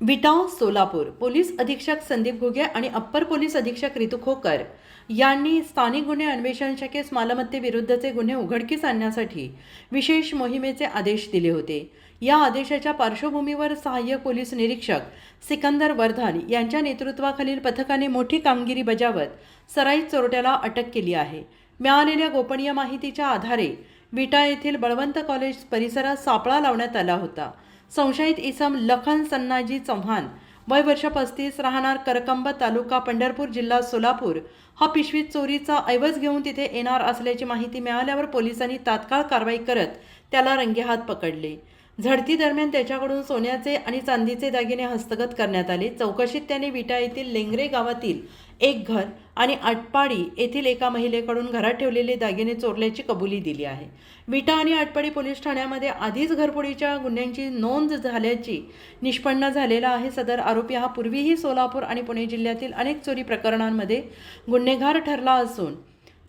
विटा सोलापूर पोलीस अधीक्षक संदीप घुगे आणि अप्पर पोलीस अधीक्षक रितू खोकर यांनी स्थानिक गुन्हे अन्वेषण शाखेस मालमत्तेविरुद्धचे गुन्हे उघडकीस आणण्यासाठी विशेष मोहिमेचे आदेश दिले होते। या आदेशाच्या पार्श्वभूमीवर सहाय्यक पोलीस निरीक्षक सिकंदर वर्धन यांच्या नेतृत्वाखालील पथकाने मोठी कामगिरी बजावत सराईत चोरट्याला अटक केली आहे। मिळालेल्या गोपनीय माहितीच्या आधारे विटा येथील बळवंत कॉलेज परिसरात सापळा लावण्यात आला होता। संशयित इसम लखन सन्नाजी चव्हाण वय वर्ष 35 राहणार करकंब तालुका पंढरपूर जिल्हा सोलापूर हा पिशवीत चोरीचा ऐवज घेऊन तिथे येणार असल्याची माहिती मिळाल्यावर पोलिसांनी तात्काळ कारवाई करत त्याला रंगेहात पकडले। झडती दरम्यान त्याच्याकडून सोन्याचे आणि चांदीचे दागिने हस्तगत करण्यात आले। चौकशीत त्याने विटा येथील लेंगरे गावातील एक घर आणि आटपाडी येथील एका महिलेकडून घरात ठेवलेले दागिने चोरल्याची कबुली दिली आहे। विटा आणि आटपाडी पोलीस ठाण्यामध्ये आधीच घरफोडीच्या गुन्ह्यांची नोंद झाल्याची निष्पन्न झालेला आहे। सदर आरोपी हा पूर्वीही सोलापूर आणि पुणे जिल्ह्यातील अनेक चोरी प्रकरणांमध्ये गुन्हेगार ठरला असून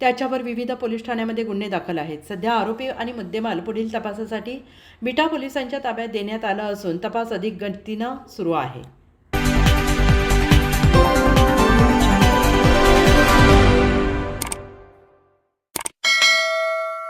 त्याच्यावर विविध पोलीस ठाण्यामध्ये गुन्हे दाखल आहेत। सध्या आरोपी आणि मुद्देमाल पुढील तपासासाठी विटा पोलिसांच्या ताब्यात देण्यात आला असून तपास अधिक गतीने सुरू आहे।